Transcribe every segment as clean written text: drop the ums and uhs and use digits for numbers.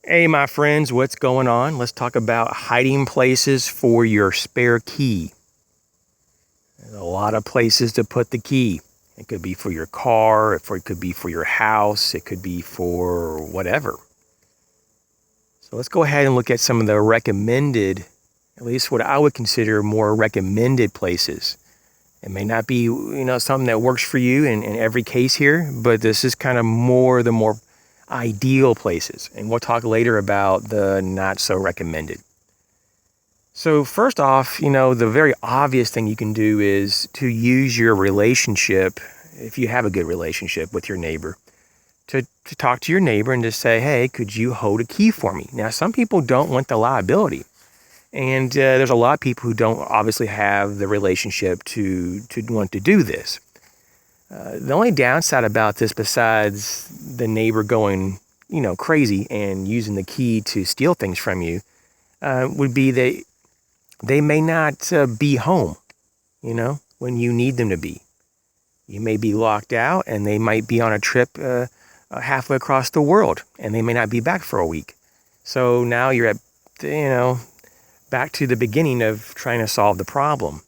Hey, my friends, what's going on? Let's talk about hiding places for your spare key. There's a lot of places to put the key. It could be for your car, it could be for your house, it could be for whatever. So let's go ahead and look at some of the recommended, at least what I would consider more recommended places. It may not be, something that works for you in every case here, but this is kind of the more ideal places. And we'll talk later about the not so recommended. So first off, the very obvious thing you can do is to use your relationship, if you have a good relationship with your neighbor, to talk to your neighbor and just say, hey, could you hold a key for me? Now, some people don't want the liability. And there's a lot of people who don't obviously have the relationship to want to do this. The only downside about this, besides the neighbor going, crazy and using the key to steal things from you, would be that they may not be home, when you need them to be. You may be locked out and they might be on a trip halfway across the world and they may not be back for a week. So now you're at, back to the beginning of trying to solve the problem.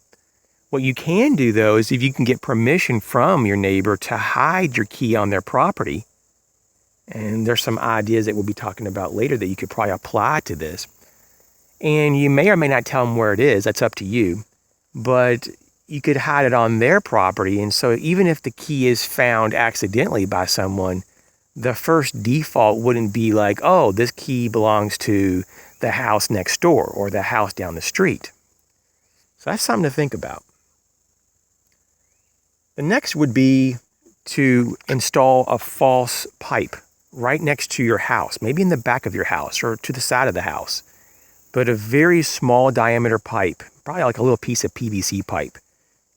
What you can do, though, is if you can get permission from your neighbor to hide your key on their property, and there's some ideas that we'll be talking about later that you could probably apply to this. And you may or may not tell them where it is, that's up to you, but you could hide it on their property. And so even if the key is found accidentally by someone, the first default wouldn't be like, oh, this key belongs to the house next door or the house down the street. So that's something to think about. The next would be to install a false pipe right next to your house, maybe in the back of your house or to the side of the house, but a very small diameter pipe, probably like a little piece of PVC pipe.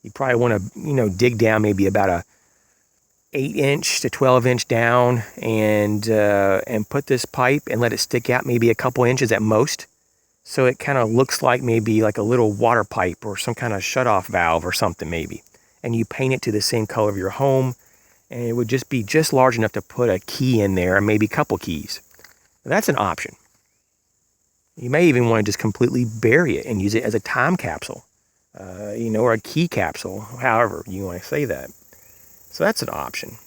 You probably want to, dig down maybe about a 8-inch to 12-inch down and put this pipe and let it stick out maybe a couple inches at most. So it kind of looks like maybe like a little water pipe or some kind of shutoff valve or something maybe. And you paint it to the same color of your home, and it would just be just large enough to put a key in there and maybe a couple keys. That's an option. You may even want to just completely bury it and use it as a time capsule, or a key capsule, however you want to say that. So that's an option.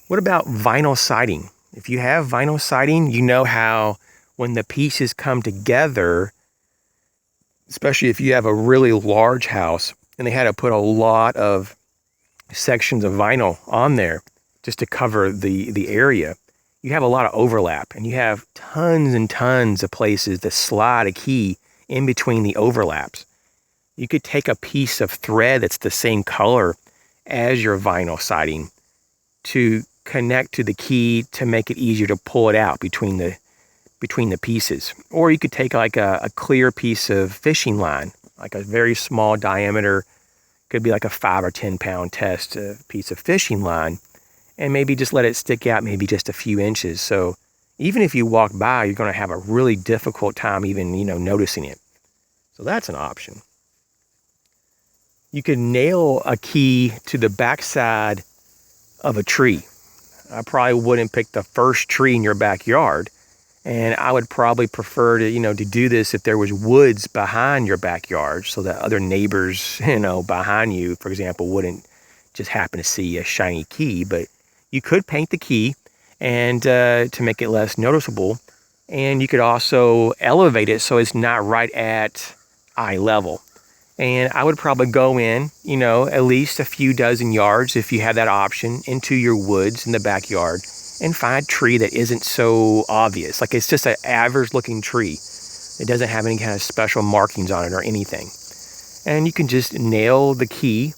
What about vinyl siding? If you have vinyl siding, you know how when the pieces come together, especially if you have a really large house, and they had to put a lot of sections of vinyl on there just to cover the area. You have a lot of overlap, and you have tons and tons of places to slide a key in between the overlaps. You could take a piece of thread that's the same color as your vinyl siding to connect to the key to make it easier to pull it out between the pieces. Or you could take like a clear piece of fishing line, like a very small diameter, could be like a 5 or 10 pound test piece of fishing line, and maybe just let it stick out maybe just a few inches. So even if you walk by, you're going to have a really difficult time even, noticing it. So that's an option. You could nail a key to the backside of a tree. I probably wouldn't pick the first tree in your backyard. And I would probably prefer to do this if there was woods behind your backyard so that other neighbors, behind you, for example, wouldn't just happen to see a shiny key. But you could paint the key and to make it less noticeable. And you could also elevate it so it's not right at eye level. And I would probably go in, at least a few dozen yards if you had that option into your woods in the backyard, and find a tree that isn't so obvious. Like it's just an average looking tree. It doesn't have any kind of special markings on it or anything. And you can just nail the key,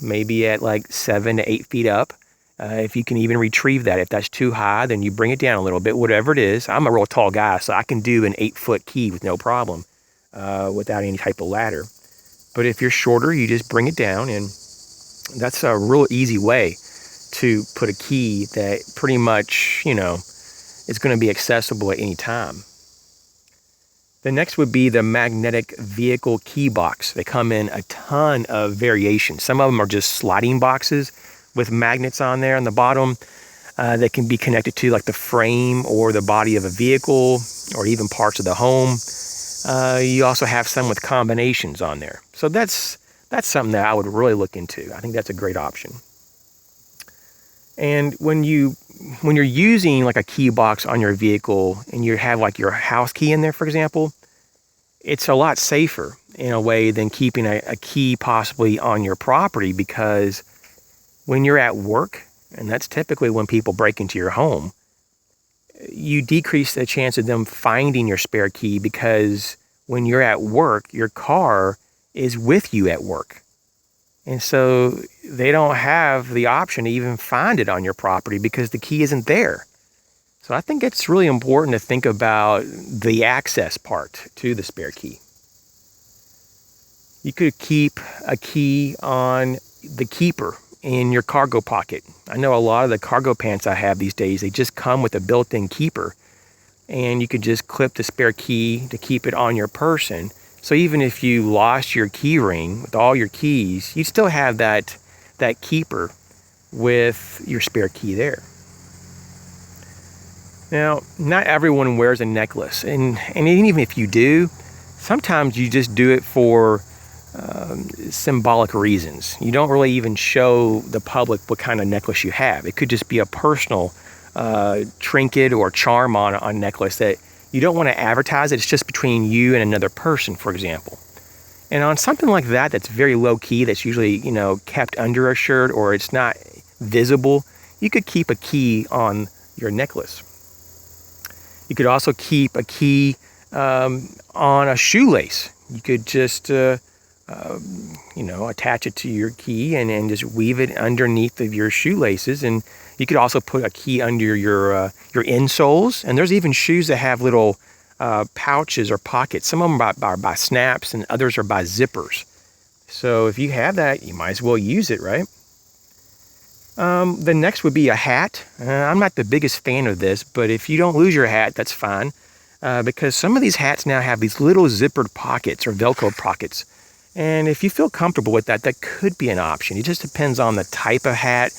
maybe at like 7 to 8 feet up. If you can even retrieve that. If that's too high, then you bring it down a little bit, whatever it is. I'm a real tall guy, so I can do an 8-foot key with no problem without any type of ladder. But if you're shorter, you just bring it down, and that's a real easy way to put a key that pretty much, is going to be accessible at any time. The next would be the magnetic vehicle key box. They come in a ton of variations. Some of them are just sliding boxes with magnets on there on the bottom. that can be connected to like the frame or the body of a vehicle or even parts of the home. You also have some with combinations on there. So that's something that I would really look into. I think that's a great option. And when you're using like a key box on your vehicle and you have like your house key in there, for example, it's a lot safer in a way than keeping a key possibly on your property, because when you're at work, and that's typically when people break into your home, you decrease the chance of them finding your spare key, because when you're at work, your car is with you at work. And so they don't have the option to even find it on your property because the key isn't there. So I think it's really important to think about the access part to the spare key. You could keep a key on the keeper in your cargo pocket. I know a lot of the cargo pants I have these days, they just come with a built-in keeper. And you could just clip the spare key to keep it on your person. So even if you lost your key ring with all your keys, you still have that keeper with your spare key there. Now, not everyone wears a necklace, and even if you do, sometimes you just do it for symbolic reasons. You don't really even show the public what kind of necklace you have. It could just be a personal trinket or charm on a necklace that you don't want to advertise it. It's just between you and another person, for example. And on something like that that's very low key, that's usually, kept under a shirt or it's not visible, you could keep a key on your necklace. You could also keep a key on a shoelace. You could just attach it to your key and just weave it underneath of your shoelaces. And you could also put a key under your insoles. And there's even shoes that have little pouches or pockets. Some of them are by snaps and others are by zippers. So if you have that, you might as well use it, right? The next would be a hat. I'm not the biggest fan of this, but if you don't lose your hat, that's fine. Because some of these hats now have these little zippered pockets or Velcro pockets. And if you feel comfortable with that, that could be an option. It just depends on the type of hat,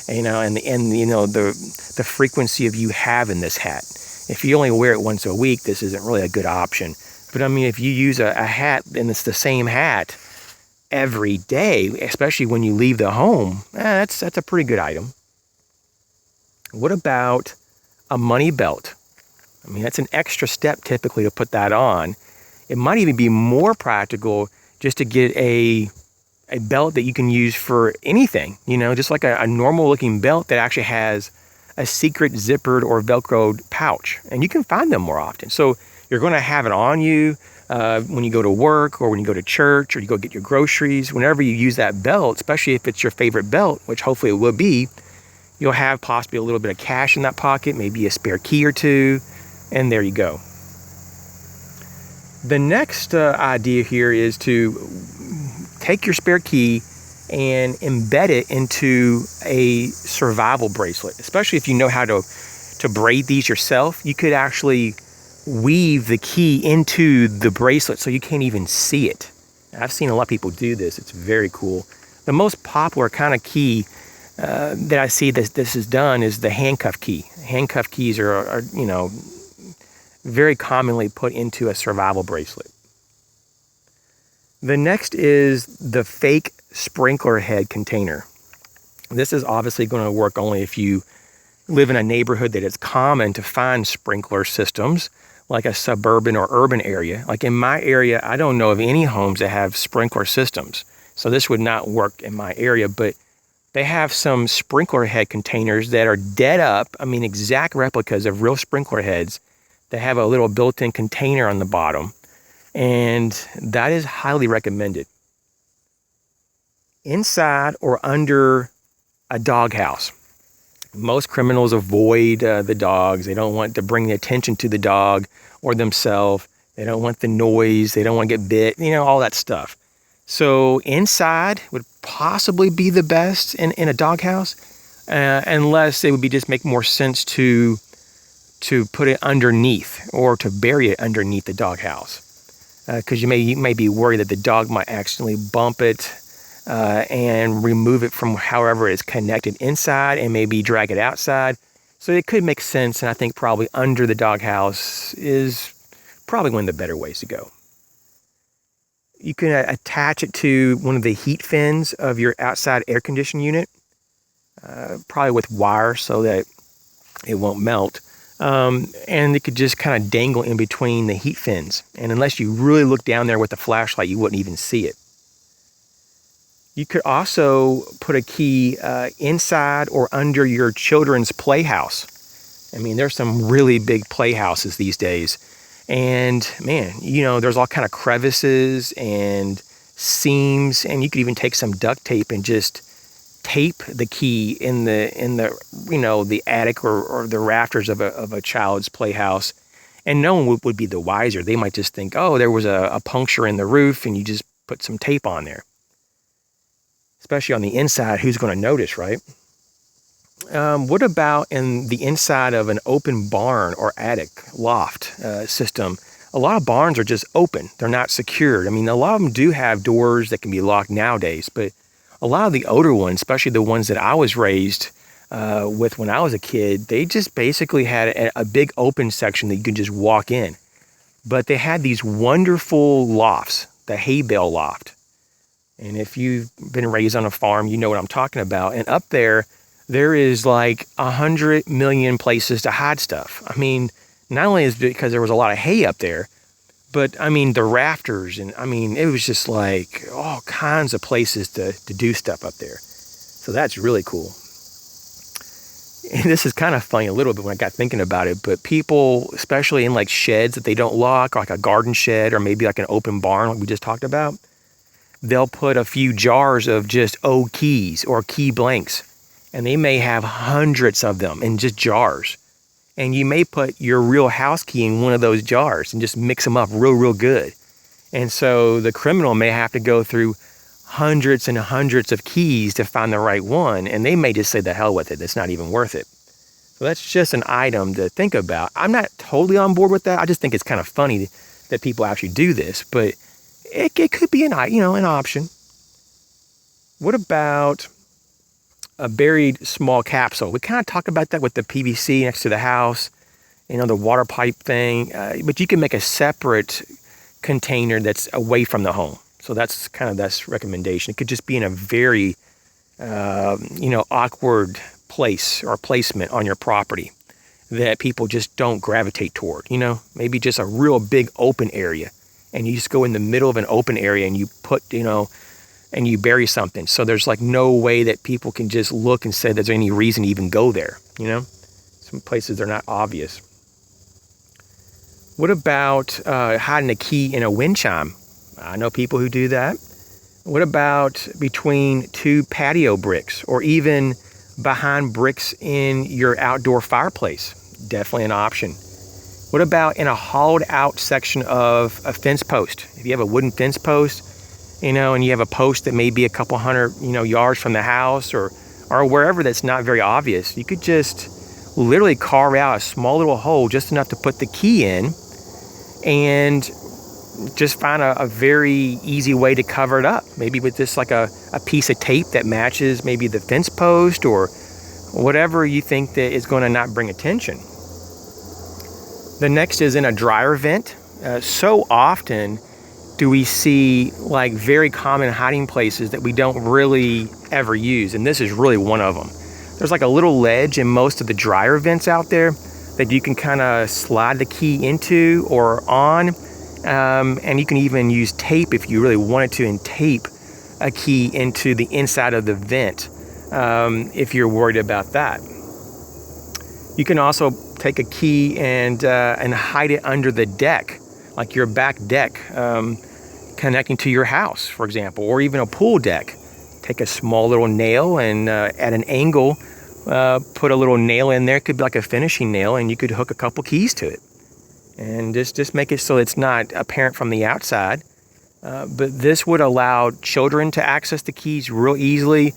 and the frequency of you having this hat. If you only wear it once a week, this isn't really a good option. But I mean, if you use a hat and it's the same hat every day, especially when you leave the home, that's a pretty good item. What about a money belt? I mean, that's an extra step typically to put that on. It might even be more practical just to get a belt that you can use for anything, just like a normal looking belt that actually has a secret zippered or Velcroed pouch. And you can find them more often. So you're going to have it on you when you go to work or when you go to church or you go get your groceries. Whenever you use that belt, especially if it's your favorite belt, which hopefully it will be, you'll have possibly a little bit of cash in that pocket, maybe a spare key or two, and there you go. The next idea here is to take your spare key and embed it into a survival bracelet. Especially if you know how to braid these yourself, you could actually weave the key into the bracelet so you can't even see it. I've seen a lot of people do this. It's very cool. The most popular kind of key that I see this is done is the handcuff key. Handcuff keys are very commonly put into a survival bracelet. The next is the fake sprinkler head container. This is obviously going to work only if you live in a neighborhood that it's common to find sprinkler systems, like a suburban or urban area. Like in my area, I don't know of any homes that have sprinkler systems. So this would not work in my area, but they have some sprinkler head containers that are dead up. I mean, exact replicas of real sprinkler heads. They have a little built-in container on the bottom, and that is highly recommended. Inside or under a doghouse. Most criminals avoid the dogs. They don't want to bring the attention to the dog or themselves. They don't want the noise. They don't want to get bit, all that stuff. So inside would possibly be the best in a doghouse, unless it would just make more sense to put it underneath or to bury it underneath the doghouse. Because you may be worried that the dog might accidentally bump it and remove it from however it's connected inside and maybe drag it outside. So it could make sense, and I think probably under the doghouse is probably one of the better ways to go. You can attach it to one of the heat fins of your outside air conditioning unit, probably with wire so that it won't melt. And it could just kind of dangle in between the heat fins. And unless you really look down there with a flashlight, you wouldn't even see it. You could also put a key inside or under your children's playhouse. I mean, there's some really big playhouses these days. And man, there's all kind of crevices and seams, and you could even take some duct tape and just tape the key in the attic or the rafters of a child's playhouse, and no one would be the wiser. They might just think, oh, there was a puncture in the roof, and you just put some tape on there. Especially on the inside, who's going to notice, right? What about in the inside of an open barn or attic loft system? A lot of barns are just open. They're not secured. I mean, a lot of them do have doors that can be locked nowadays, but a lot of the older ones, especially the ones that I was raised with when I was a kid, they just basically had a big open section that you could just walk in. But they had these wonderful lofts, the hay bale loft. And if you've been raised on a farm, you know what I'm talking about. And up there is like 100 million places to hide stuff. I mean, not only is it because there was a lot of hay up there, but I mean, the rafters, and I mean, it was just like all kinds of places to do stuff up there. So that's really cool. And this is kind of funny a little bit when I got thinking about it, but people, especially in like sheds that they don't lock, like a garden shed or maybe like an open barn like we just talked about, they'll put a few jars of just old keys or key blanks, and they may have hundreds of them in just jars. And you may put your real house key in one of those jars and just mix them up real good. And so the criminal may have to go through hundreds and hundreds of keys to find the right one, and they may just say the hell with it. It's not even worth it. So that's just an item to think about. I'm not totally on board with that. I just think it's kind of funny that people actually do this, but it could be an option. What about a buried small capsule? We kind of talked about that with the PVC next to the house, the water pipe thing, but you can make a separate container that's away from the home. So that's recommendation. It could just be in a very, awkward place or placement on your property that people just don't gravitate toward, maybe just a real big open area. And you just go in the middle of an open area and you put, and you bury something. So there's like no way that people can just look and say there's any reason to even go there, Some places they're not obvious. What about hiding a key in a wind chime? I know people who do that. What about between two patio bricks or even behind bricks in your outdoor fireplace? Definitely an option. What about in a hollowed out section of a fence post? If you have a wooden fence post, and you have a post that may be a couple hundred, yards from the house or wherever that's not very obvious, you could just literally carve out a small little hole just enough to put the key in and just find a very easy way to cover it up. Maybe with just like a piece of tape that matches maybe the fence post or whatever you think that is going to not bring attention. The next is in a dryer vent. So often do we see like very common hiding places that we don't really ever use, and this is really one of them. There's like a little ledge in most of the dryer vents out there that you can kind of slide the key into or on, and you can even use tape if you really wanted to, and tape a key into the inside of the vent if you're worried about that. You can also take a key and hide it under the deck, like your back deck, connecting to your house, for example, or even a pool deck. Take a small little nail and at an angle, put a little nail in there. It could be like a finishing nail, and you could hook a couple keys to it. And just make it so it's not apparent from the outside. But this would allow children to access the keys real easily,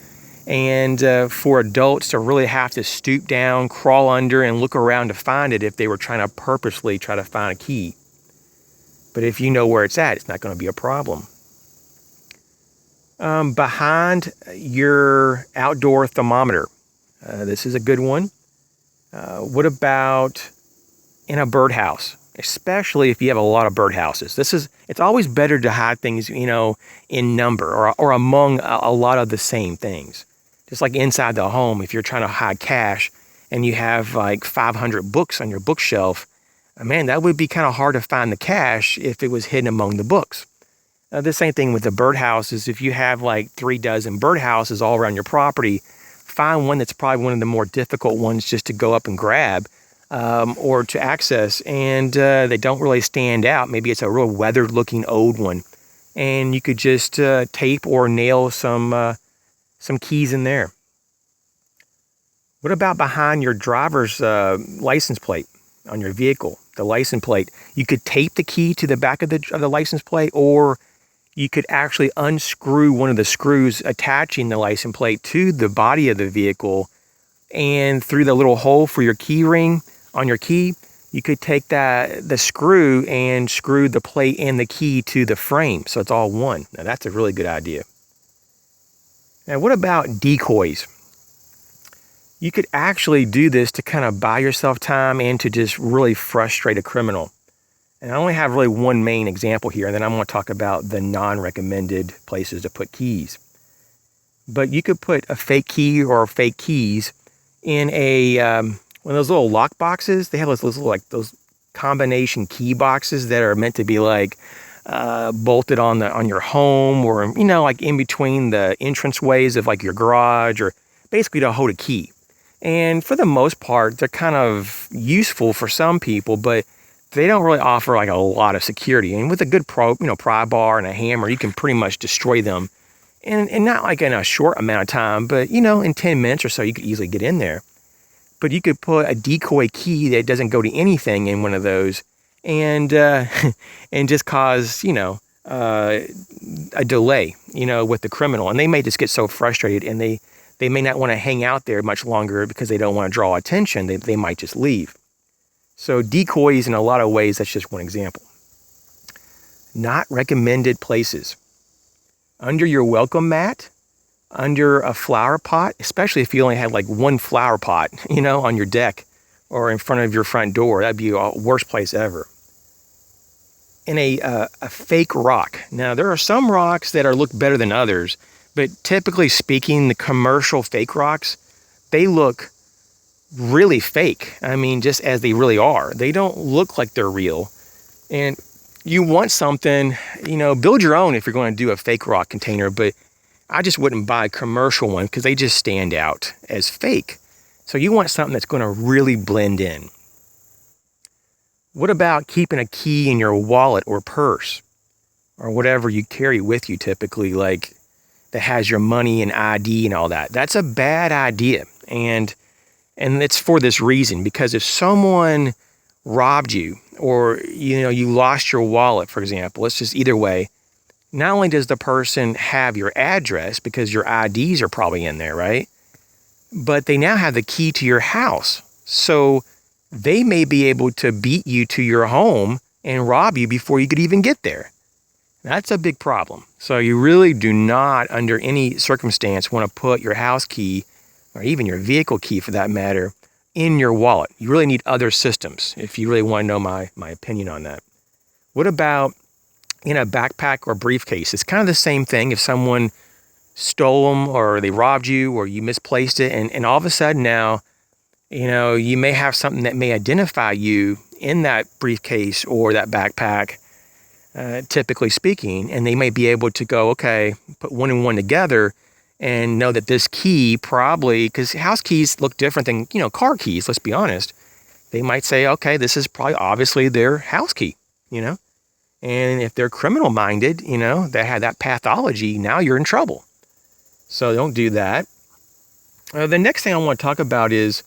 and for adults to really have to stoop down, crawl under, and look around to find it if they were trying to purposely try to find a key. But if you know where it's at, it's not going to be a problem. Behind your outdoor thermometer. This is a good one. What about in a birdhouse? Especially if you have a lot of birdhouses. It's always better to hide things, in number or among a lot of the same things. Just like inside the home, if you're trying to hide cash and you have like 500 books on your bookshelf, man, that would be kind of hard to find the cash if it was hidden among the books. The same thing with the birdhouses. If you have like 3 dozen birdhouses all around your property, find one that's probably one of the more difficult ones just to go up and grab or to access, and they don't really stand out. Maybe it's a real weathered-looking old one, and you could just tape or nail some keys in there. What about behind your driver's license plate on your vehicle? The license plate, you could tape the key to the back of the license plate, or you could actually unscrew one of the screws attaching the license plate to the body of the vehicle, and through the little hole for your key ring on your key, you could take the screw and screw the plate and the key to the frame, so it's all one. Now that's a really good idea. Now what about decoys? You could actually do this to kind of buy yourself time and to just really frustrate a criminal. And I only have really one main example here, and then I'm going to talk about the non-recommended places to put keys. But you could put a fake key or fake keys in one of those little lock boxes. They have those combination key boxes that are meant to be like bolted on your home, or like in between the entranceways of like your garage, or basically to hold a key. And for the most part, they're kind of useful for some people, but they don't really offer like a lot of security. And with a good pry bar and a hammer, you can pretty much destroy them. And not like in a short amount of time, but in 10 minutes or so, you could easily get in there. But you could put a decoy key that doesn't go to anything in one of those, and and just cause a delay with the criminal. And they may just get so frustrated, and they may not want to hang out there much longer because they don't want to draw attention. They might just leave. So decoys, in a lot of ways, that's just one example. Not recommended places. Under your welcome mat, under a flower pot, especially if you only have like one flower pot, on your deck or in front of your front door. That'd be a worst place ever. In a fake rock. Now, there are some rocks that look better than others, but typically speaking, the commercial fake rocks, they look really fake. I mean, just as they really are. They don't look like they're real. And you want something, build your own if you're going to do a fake rock container, but I just wouldn't buy a commercial one because they just stand out as fake. So you want something that's going to really blend in. What about keeping a key in your wallet or purse or whatever you carry with you typically, like that has your money and ID and all that? That's a bad idea. And it's for this reason, because if someone robbed you, or you lost your wallet, for example, it's just either way, not only does the person have your address because your IDs are probably in there, right? But they now have the key to your house. So they may be able to beat you to your home and rob you before you could even get there. That's a big problem. So you really do not, under any circumstance, want to put your house key, or even your vehicle key for that matter, in your wallet. You really need other systems if you really want to know my opinion on that. What about in a backpack or briefcase? It's kind of the same thing. If someone stole them, or they robbed you, or you misplaced it, and all of a sudden now, you may have something that may identify you in that briefcase or that backpack, typically speaking, and they may be able to go, okay, put one and one together and know that this key probably, because house keys look different than, car keys, let's be honest. They might say, okay, this is probably obviously their house key, And if they're criminal minded, they have that pathology, now you're in trouble. So don't do that. The next thing I want to talk about is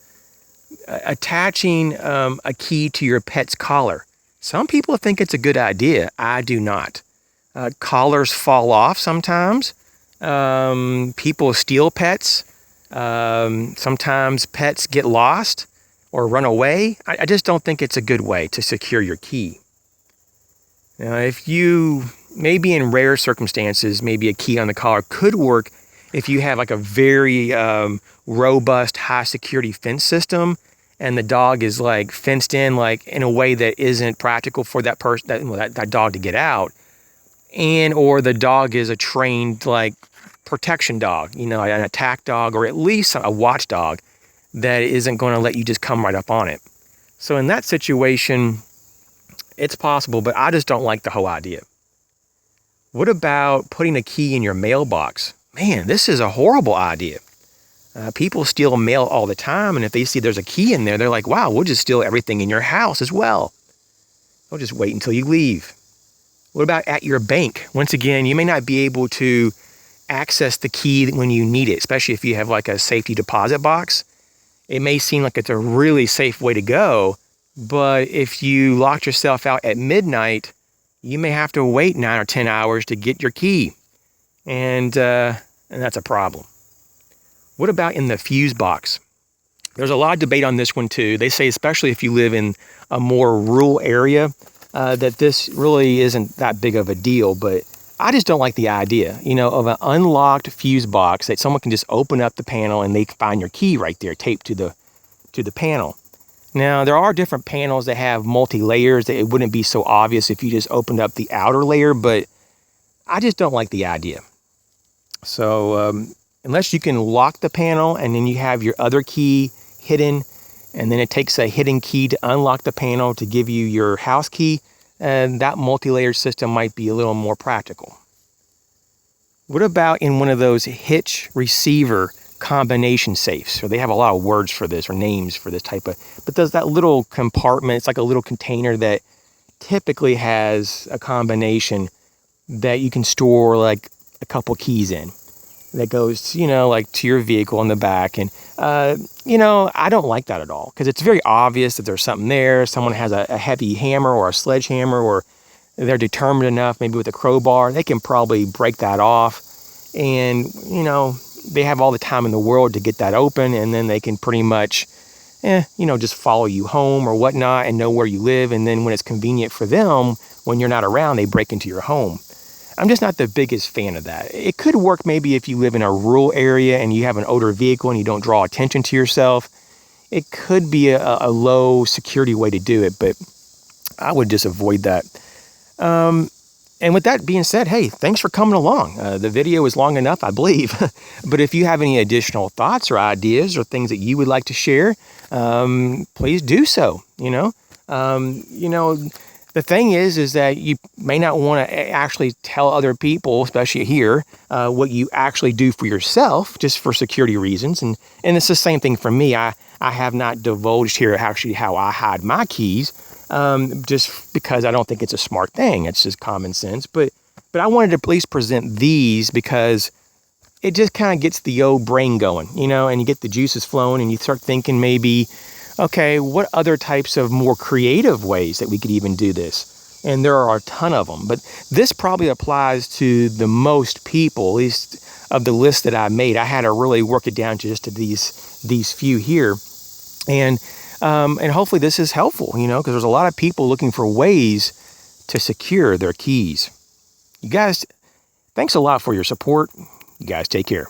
attaching a key to your pet's collar. Some people think it's a good idea. I do not. Collars fall off sometimes. People steal pets. Sometimes pets get lost or run away. I just don't think it's a good way to secure your key. Now, if you, maybe in rare circumstances, maybe a key on the collar could work if you have like a very robust high security fence system and the dog is like fenced in like in a way that isn't practical for that person, that dog to get out, and or the dog is a trained like protection dog, an attack dog, or at least a watchdog that isn't going to let you just come right up on it. So in that situation, it's possible, but I just don't like the whole idea. What about putting a key in your mailbox? Man, this is a horrible idea. People steal mail all the time, and if they see there's a key in there, they're like, wow, we'll just steal everything in your house as well. They'll just wait until you leave. What about at your bank? Once again, you may not be able to access the key when you need it, especially if you have like a safety deposit box. It may seem like it's a really safe way to go, but if you locked yourself out at midnight, you may have to wait 9 or 10 hours to get your key. And that's a problem. What about in the fuse box? There's a lot of debate on this one too. They say, especially if you live in a more rural area, that this really isn't that big of a deal, but I just don't like the idea, of an unlocked fuse box that someone can just open up the panel and they can find your key right there taped to the panel. Now, there are different panels that have multi-layers that it wouldn't be so obvious if you just opened up the outer layer, but I just don't like the idea. So unless you can lock the panel and then you have your other key hidden, and then it takes a hidden key to unlock the panel to give you your house key, and that multi-layer system might be a little more practical. What about in one of those hitch receiver combination safes? Or they have a lot of words for this or names for this type of, but there's that little compartment, it's like a little container that typically has a combination that you can store like a couple keys in. That goes, like to your vehicle in the back. And, I don't like that at all because it's very obvious that there's something there. Someone has a heavy hammer or a sledgehammer, or they're determined enough, maybe with a crowbar, they can probably break that off. And, they have all the time in the world to get that open, and then they can pretty much, just follow you home or whatnot and know where you live. And then when it's convenient for them, when you're not around, they break into your home. I'm just not the biggest fan of that. It could work maybe if you live in a rural area and you have an older vehicle and you don't draw attention to yourself. It could be a low security way to do it, but I would just avoid that. And with that being said, hey, thanks for coming along. The video is long enough, I believe. But if you have any additional thoughts or ideas or things that you would like to share, please do so. The thing is that you may not want to actually tell other people, especially here, what you actually do for yourself, just for security reasons. And it's the same thing for me. I have not divulged here actually how I hide my keys, just because I don't think it's a smart thing. It's just common sense. But I wanted to at least present these because it just kind of gets the old brain going, and you get the juices flowing and you start thinking maybe, okay, what other types of more creative ways that we could even do this? And there are a ton of them, but this probably applies to the most people, at least of the list that I made. I had to really work it down just to these few here. And hopefully this is helpful, because there's a lot of people looking for ways to secure their keys. You guys, thanks a lot for your support. You guys take care.